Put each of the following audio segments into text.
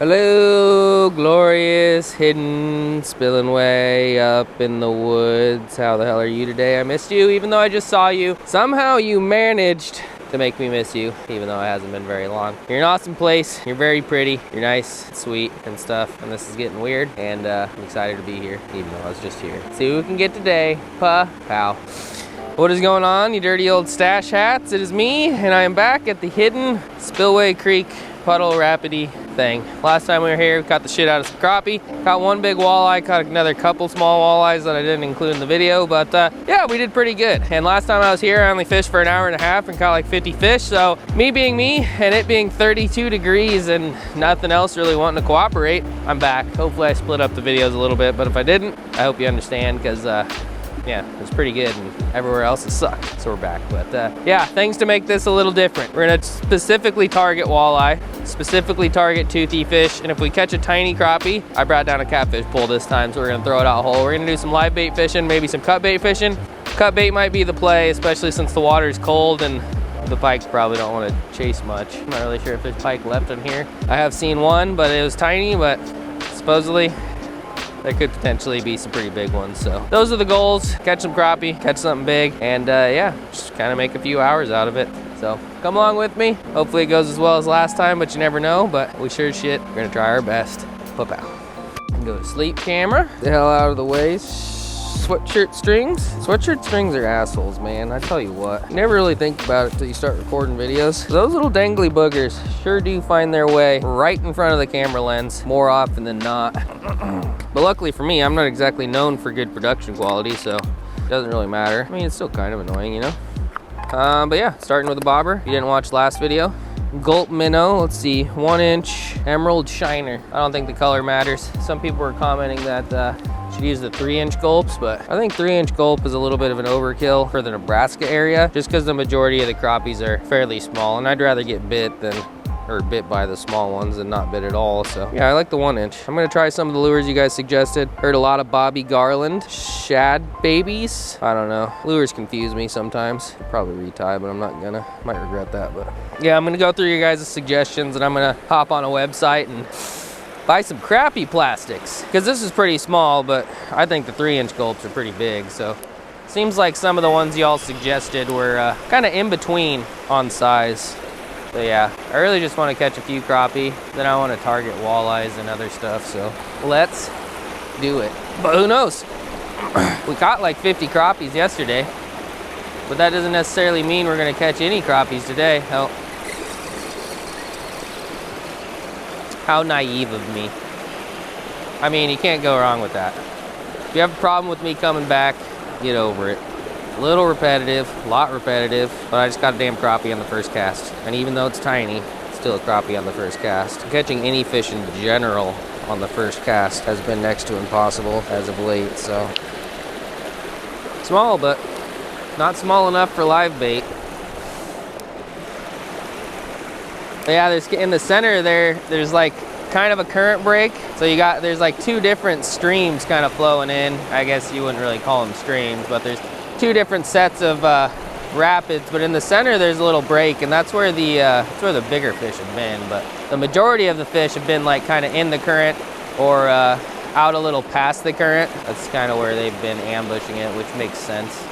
Hello, glorious, hidden, Spillway up in the woods. How the hell are you today? I missed you, even though I just saw you. Somehow you managed to make me miss you, even though it hasn't been very long. You're an awesome place. You're very pretty. You're nice, sweet, and stuff. And this is getting weird, and I'm excited to be here, even though I was just here. See what we can get today. Pow. What is going on, you dirty old stash hats? It is me, and I am back at the hidden Spillway Creek puddle rapidy thing. Last time we were here, we caught the shit out of some crappie. Caught one big walleye, caught another couple small walleyes that I didn't include in the video, but yeah, we did pretty good. And last time I was here, I only fished for an hour and a half and caught like 50 fish. So me being me and it being 32 degrees and nothing else really wanting to cooperate, I'm back. Hopefully I split up the videos a little bit, but if I didn't, I hope you understand, because yeah, it was pretty good and everywhere else has sucked, so we're back. But yeah, things to make this a little different. We're gonna specifically target walleye, specifically target toothy fish, and if we catch a tiny crappie, I brought down a catfish pole this time, so we're gonna throw it out whole. We're gonna do some live bait fishing, maybe some cut bait fishing. Cut bait might be the play, especially since the water is cold and the pikes probably don't want to chase much. I'm not really sure if there's pike left in here. I have seen one, but it was tiny, but supposedly there could potentially be some pretty big ones. So those are the goals: catch some crappie, catch something big, and yeah, just kind of make a few hours out of it. So come along with me. Hopefully it goes as well as last time, but you never know. But we sure as shit, we're gonna try our best. Pop out. Go to sleep, camera. The hell out of the way. Sweatshirt strings. Sweatshirt strings are assholes, man. I tell you what. You never really think about it until you start recording videos. Those little dangly boogers sure do find their way right in front of the camera lens more often than not. But luckily for me, I'm not exactly known for good production quality, so it doesn't really matter. I mean, it's still kind of annoying, you know? But yeah, starting with a bobber. If you didn't watch last video, Gulp minnow, let's see, 1-inch emerald shiner. I don't think the color matters. Some people were commenting that should use the 3-inch gulps, but I think 3-inch gulp is a little bit of an overkill for the Nebraska area, just because the majority of the crappies are fairly small, and I'd rather get bit by the small ones and not bit at all. So yeah, I like the 1-inch. I'm gonna try some of the lures you guys suggested. Heard a lot of Bobby Garland, shad babies. I don't know, lures confuse me sometimes. Probably retie, but I'm not gonna. Might regret that, but yeah, I'm gonna go through your guys' suggestions, and I'm gonna hop on a website and buy some crappie plastics, because this is pretty small, but I think the 3-inch gulps are pretty big. So seems like some of the ones y'all suggested were kind of in between on size. So yeah, I really just want to catch a few crappie, then I want to target walleyes and other stuff, so let's do it. But who knows? We caught like 50 crappies yesterday, but that doesn't necessarily mean we're going to catch any crappies today. How naive of me. I mean, you can't go wrong with that. If you have a problem with me coming back, get over it. A little repetitive, a lot repetitive, but I just got a damn crappie on the first cast. And even though it's tiny, it's still a crappie on the first cast. Catching any fish in general on the first cast has been next to impossible as of late, so. Small, but not small enough for live bait. But yeah, there's in the center there's like kind of a current break. So there's like two different streams kind of flowing in. I guess you wouldn't really call them streams, but there's two different sets of rapids, but in the center there's a little break, and that's where the bigger fish have been. But the majority of the fish have been like kind of in the current or out a little past the current. That's kind of where they've been ambushing it, which makes sense.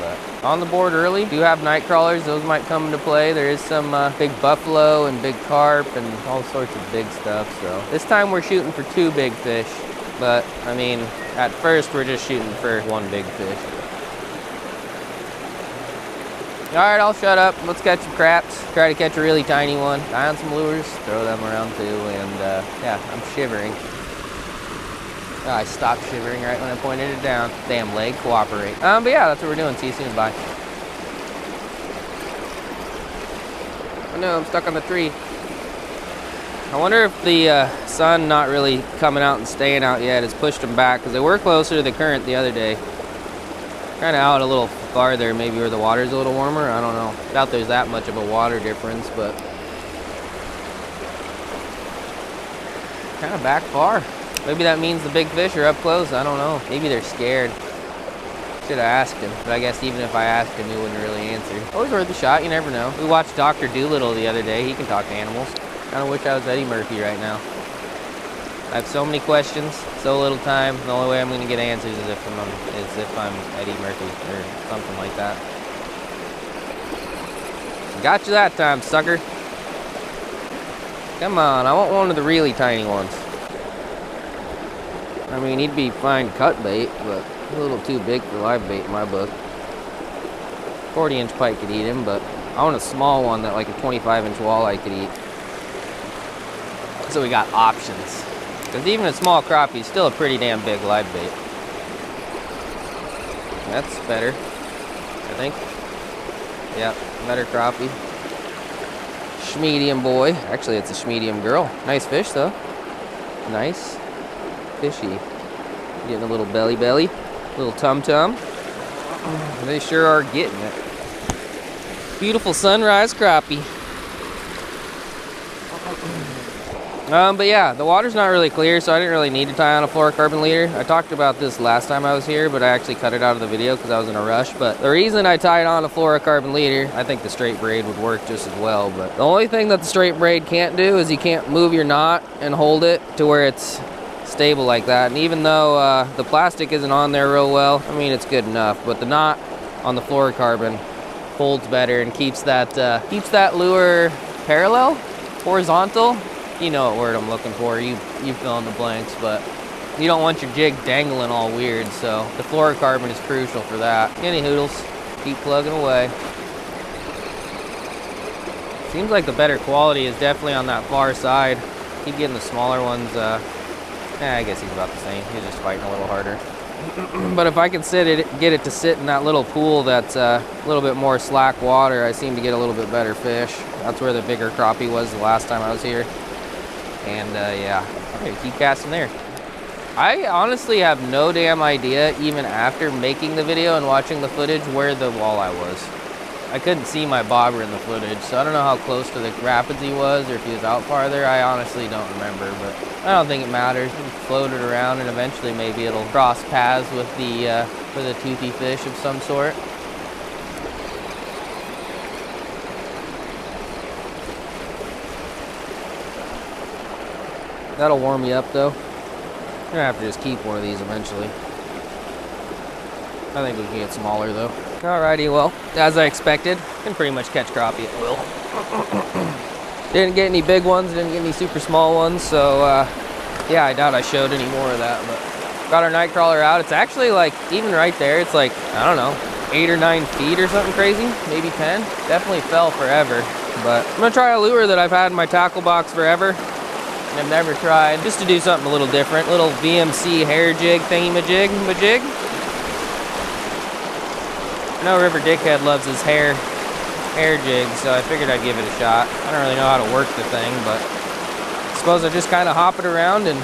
But on the board early, do have night crawlers. Those might come into play. There is some big buffalo and big carp and all sorts of big stuff. So this time we're shooting for 2 big fish, but I mean, at first we're just shooting for 1 big fish. All right, I'll shut up. Let's catch some craps. Try to catch a really tiny one. Tie on some lures, throw them around too, and yeah, I'm shivering. Oh, I stopped shivering right when I pointed it down. Damn leg, cooperate. But yeah, that's what we're doing. See you soon, bye. Oh no, I'm stuck on the tree. I wonder if the sun not really coming out and staying out yet has pushed them back, because they were closer to the current the other day. Kind of out a little farther, maybe where the water's a little warmer. I don't know. Doubt there's that much of a water difference, but kind of back far. Maybe that means the big fish are up close. I don't know. Maybe they're scared. Should have asked him, but I guess even if I asked him, he wouldn't really answer. Always worth a shot, you never know. We watched Dr. Doolittle the other day. He can talk to animals. Kind of wish I was Eddie Murphy right now. I have so many questions, so little time. The only way I'm gonna get answers is if I'm Eddie Murphy or something like that. Got you that time, sucker. Come on, I want one of the really tiny ones. I mean, he'd be fine cut bait, but a little too big for live bait in my book. 40-inch pike could eat him, but I want a small one that like a 25-inch walleye could eat. So we got options. Because even a small crappie is still a pretty damn big live bait. That's better, I think. Yeah, better crappie. Schmedium boy. Actually, it's a schmedium girl. Nice fish, though. Nice. Fishy. Getting a little belly, little tum-tum. They sure are getting it. Beautiful sunrise crappie. But yeah, the water's not really clear, so I didn't really need to tie on a fluorocarbon leader. I talked about this last time I was here, but I actually cut it out of the video because I was in a rush. But the reason I tied on a fluorocarbon leader, I think the straight braid would work just as well. But the only thing that the straight braid can't do is you can't move your knot and hold it to where it's stable like that. And even though the plastic isn't on there real well, I mean, it's good enough. But the knot on the fluorocarbon holds better and keeps that lure parallel, horizontal. You know what word I'm looking for. You fill in the blanks, but you don't want your jig dangling all weird, so the fluorocarbon is crucial for that. Anywhodles, keep plugging away. Seems like the better quality is definitely on that far side. Keep getting the smaller ones. I guess he's about the same. He's just fighting a little harder. But if I can get it to sit in that little pool that's a little bit more slack water, I seem to get a little bit better fish. That's where the bigger crappie was the last time I was here. And yeah, okay, keep casting there. I honestly have no damn idea, even after making the video and watching the footage, where the walleye was. I couldn't see my bobber in the footage, so I don't know how close to the rapids he was or if he was out farther. I honestly don't remember, but I don't think it matters. He floated around and eventually maybe it'll cross paths with a toothy fish of some sort. That'll warm you up though. I'm gonna have to just keep one of these eventually. I think we can get smaller though. Alrighty, well, as I expected, can pretty much catch crappie at will. Didn't get any big ones, didn't get any super small ones, so yeah, I doubt I showed any more of that, but got our night crawler out. It's actually like, even right there, it's like, I don't know, 8 or 9 feet or something crazy, maybe 10. Definitely fell forever, but I'm gonna try a lure that I've had in my tackle box forever. I've never tried, just to do something a little different. Little VMC hair jig thingy-majig. I know River Dickhead loves his hair jig, so I figured I'd give it a shot. I don't really know how to work the thing, but I suppose I just kind of hop it around and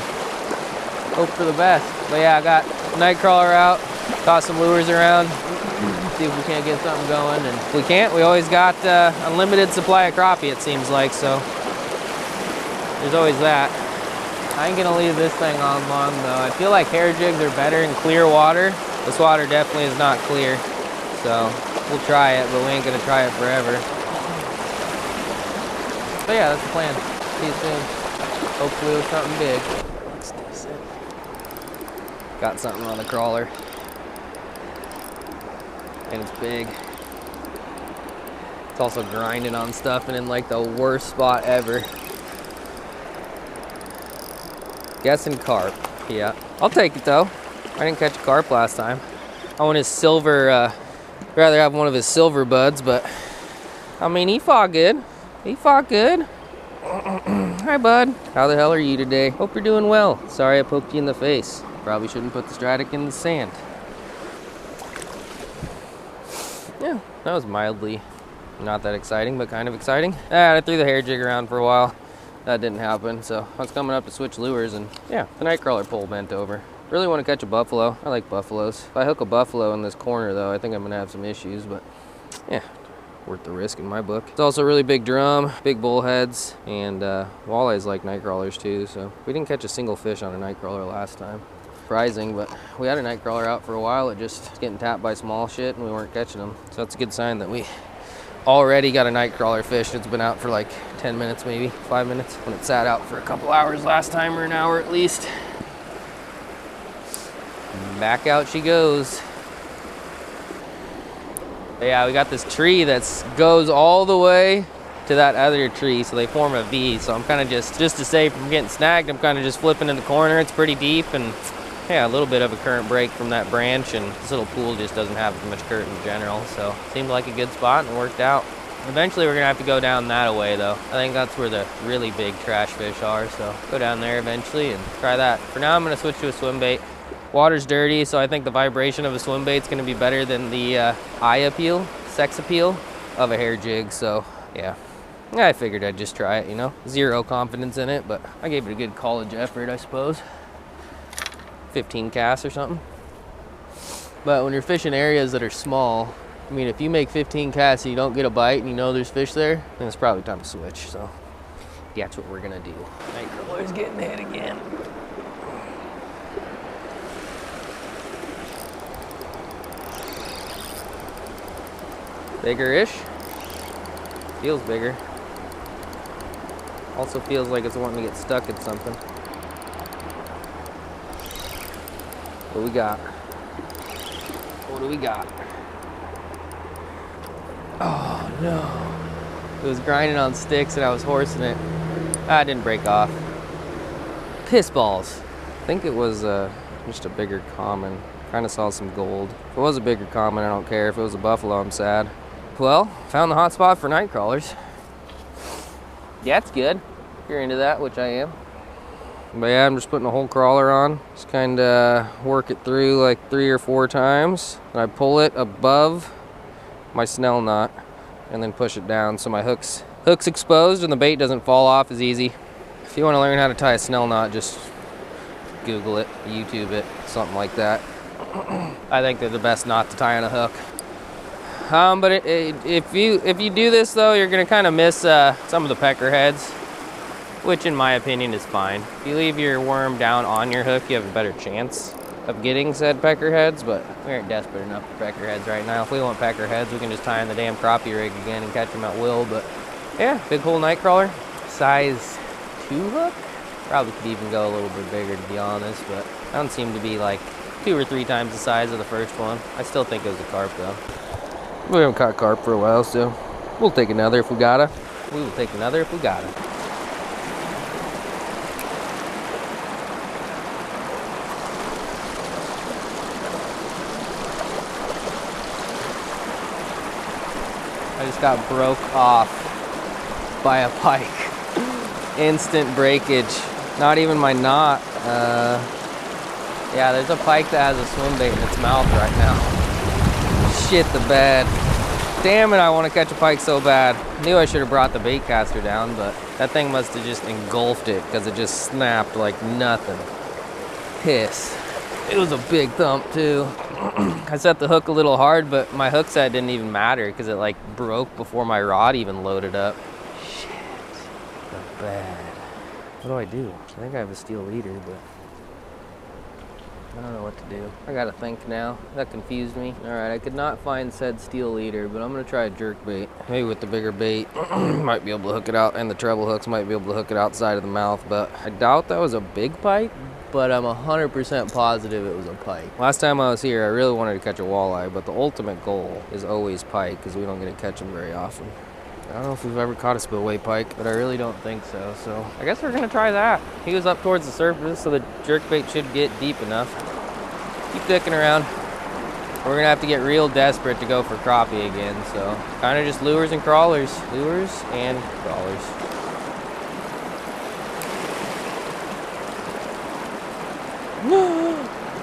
hope for the best. But yeah, I got Nightcrawler out, toss some lures around, see if we can't get something going. And if we can't, we always got unlimited supply of crappie, it seems like, so there's always that. I ain't gonna leave this thing on long though. I feel like hair jigs are better in clear water. This water definitely is not clear. So we'll try it, but we ain't gonna try it forever. But yeah, that's the plan. See you soon. Hopefully with something big. That's it. Got something on the crawler. And it's big. It's also grinding on stuff and in like the worst spot ever. Guessing carp. Yeah. I'll take it though. I didn't catch a carp last time. I want his silver, rather have one of his silver buds, but I mean, he fought good. He fought good. Hi, bud. How the hell are you today? Hope you're doing well. Sorry I poked you in the face. Probably shouldn't put the Stratic in the sand. Yeah, that was mildly not that exciting, but kind of exciting. I threw the hair jig around for a while. That didn't happen, so I was coming up to switch lures, and yeah, the Nightcrawler pole bent over. Really want to catch a buffalo. I like buffaloes. If I hook a buffalo in this corner, though, I think I'm gonna have some issues, but yeah, worth the risk in my book. It's also a really big drum, big bullheads, and walleyes like Nightcrawlers too, so we didn't catch a single fish on a Nightcrawler last time. Surprising, but we had a Nightcrawler out for a while. It just was getting tapped by small shit, and we weren't catching them. So that's a good sign that we Already got a night crawler fish. It's been out for like 10 minutes, maybe 5 minutes, when it sat out for a couple hours last time, or an hour at least. Back out she goes. But yeah, we got this tree that goes all the way to that other tree, so they form a V. So I'm kind of just to save from getting snagged, I'm kind of just flipping in the corner. It's pretty deep, and yeah, a little bit of a current break from that branch, and this little pool just doesn't have as much current in general, so seemed like a good spot and it worked out. Eventually we're gonna have to go down that away though. I think that's where the really big trash fish are, so go down there eventually and try that. For now I'm gonna switch to a swim bait. Water's dirty, so I think the vibration of a swim bait's gonna be better than the eye appeal, sex appeal of a hair jig, so yeah. I figured I'd just try it, you know? Zero confidence in it, but I gave it a good college effort, I suppose. 15 casts or something. But when you're fishing areas that are small, I mean, if you make 15 casts and you don't get a bite and you know there's fish there, then it's probably time to switch, so that's what we're gonna do. Night crawler's getting hit again. Bigger-ish. Feels bigger. Also feels like it's wanting to get stuck in something. What do we got? What do we got? Oh no. It was grinding on sticks and I was horsing it. Ah, it didn't break off. Piss balls. I think it was just a bigger common. Kind of saw some gold. If it was a bigger common, I don't care. If it was a buffalo, I'm sad. Well, found the hot spot for night crawlers. Yeah, it's good. If you're into that, which I am. But yeah, I'm just putting a whole crawler on. Just kind of work it through like 3 or 4 times. And I pull it above my snell knot and then push it down so my hook's exposed and the bait doesn't fall off as easy. If you want to learn how to tie a snell knot, just Google it, YouTube it, something like that. I think they're the best knot to tie on a hook. But if you do this though, you're gonna kind of miss some of the peckerheads, which in my opinion is fine. If you leave your worm down on your hook, you have a better chance of getting said peckerheads, but we aren't desperate enough for peckerheads right now. If we want peckerheads, we can just tie in the damn crappie rig again and catch them at will. But yeah, big hole night crawler, size 2 hook. Probably could even go a little bit bigger to be honest, but I don't seem to be like 2 or 3 times the size of the first one. I still think it was a carp though. We haven't caught carp for a while, so we'll take another if we gotta. We will take another if we gotta. I just got broke off by a pike. Instant breakage. Not even my knot. Yeah, there's a pike that has a swim bait in its mouth right now. Shit the bed. Damn it, I want to catch a pike so bad. Knew I should have brought the bait caster down, but that thing must have just engulfed it because it just snapped like nothing. Piss. It was a big thump too. I set the hook a little hard, but my hook set didn't even matter because it like broke before my rod even loaded up. Shit. The bad. What do? I think I have a steel leader, but I don't know what to do. I gotta think now. That confused me. Alright, I could not find said steel leader, but I'm gonna try a jerk bait. Maybe with the bigger bait, might be able to hook it out, and the treble hooks might be able to hook it outside of the mouth, but I doubt that was a big pike, but I'm 100% positive it was a pike. Last time I was here, I really wanted to catch a walleye, but the ultimate goal is always pike, because we don't get to catch them very often. I don't know if we've ever caught a spillway pike, but I really don't think so. So I guess we're gonna try that. He was up towards the surface, so the jerkbait should get deep enough. Keep dicking around. We're gonna have to get real desperate to go for crappie again. So kind of just lures and crawlers. Lures and crawlers.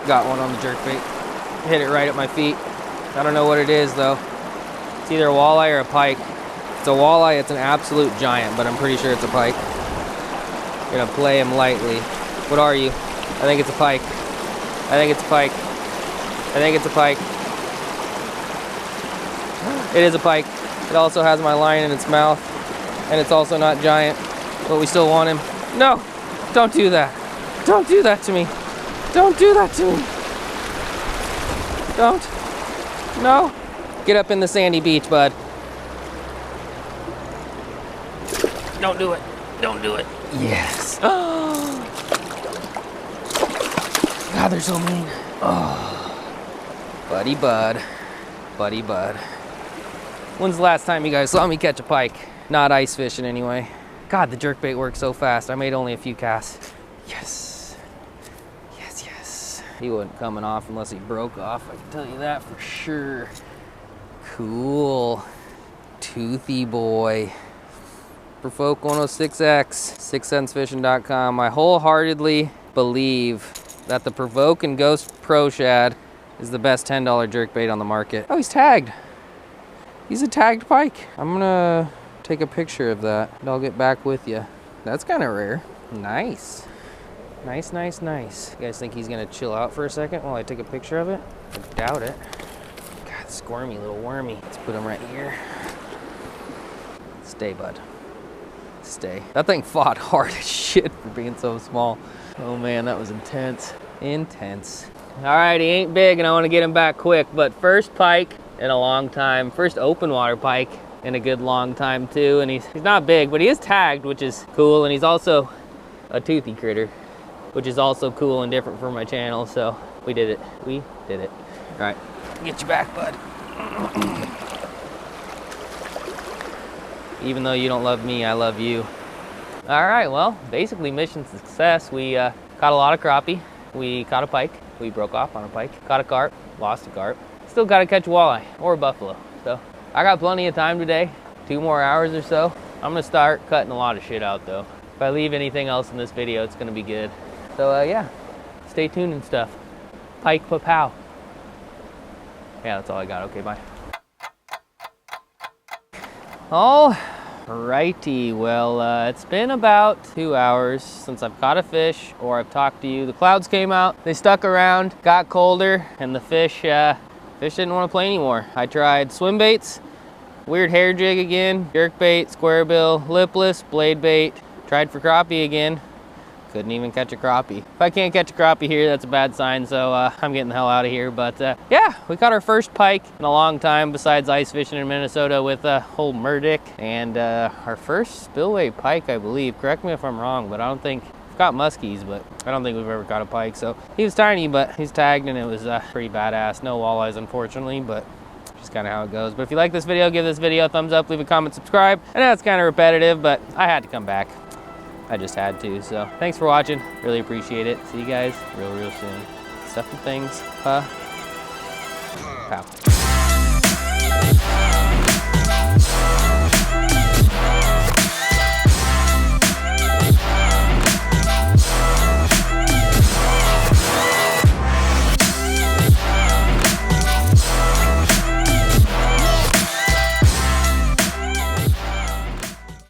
Got one on the jerkbait. Hit it right at my feet. I don't know what it is though. It's either a walleye or a pike. If it's a walleye, it's an absolute giant, but I'm pretty sure it's a pike. I'm gonna play him lightly. What are you? I think it's a pike. I think it's a pike. I think it's a pike. It is a pike. It also has my line in its mouth, and it's also not giant, but we still want him. No! Don't do that. Don't do that to me. Don't do that to me. Don't. No. Get up in the sandy beach, bud. Don't do it. Don't do it. Yes. Oh. God, they're so mean. Oh. Buddy bud. Buddy bud. When's the last time you guys saw me catch a pike? Not ice fishing anyway. God, the jerkbait works so fast. I made only a few casts. Yes. Yes, yes. He wasn't coming off unless he broke off. I can tell you that for sure. Cool. Toothy boy. Provoke 106X, 6centsfishing.com. I wholeheartedly believe that the Provoke and Ghost Pro Shad is the best $10 jerkbait on the market. Oh, he's tagged. He's a tagged pike. I'm gonna take a picture of that and I'll get back with you. That's kind of rare. Nice. Nice, nice, nice. You guys think he's gonna chill out for a second while I take a picture of it? I doubt it. God, squirmy little wormy. Let's put him right here. Stay, bud. Stay. That thing fought hard as shit for being so small. Oh man, that was intense. Intense. All right, he ain't big and I want to get him back quick, but first pike in a long time. First open water pike in a good long time too. And he's not big, but he is tagged, which is cool. And he's also a toothy critter, which is also cool and different for my channel. So we did it. We did it. All right, get you back, bud. Even though you don't love me, I love you. All right, well, basically mission success. We caught a lot of crappie. We caught a pike. We broke off on a pike. Caught a carp, lost a carp. Still got to catch a walleye or a buffalo. So I got plenty of time today, 2 more hours or so. I'm gonna start cutting a lot of shit out though. If I leave anything else in this video, it's gonna be good. So yeah, stay tuned and stuff. Pike PAAA. Yeah, that's all I got. Okay, bye. All righty, well, it's been about 2 hours since I've caught a fish or I've talked to you. The clouds came out, they stuck around, got colder, and the fish didn't want to play anymore. I tried swim baits, weird hair jig again, jerk bait, square bill, lipless, blade bait, tried for crappie again. Couldn't even catch a crappie. If I can't catch a crappie here, that's a bad sign, so I'm getting the hell out of here. But yeah, we caught our first pike in a long time besides ice fishing in Minnesota with old Murdick. And our first spillway pike, I believe. Correct me if I'm wrong, but I don't think, we've got muskies, but I don't think we've ever caught a pike. So he was tiny, but he's tagged and it was pretty badass. No walleyes, unfortunately, but just kind of how it goes. But if you like this video, give this video a thumbs up, leave a comment, subscribe. I know it's kind of repetitive, but I had to come back. I just had to, so thanks for watching. Really appreciate it. See you guys real soon. Stuff and things. Pow.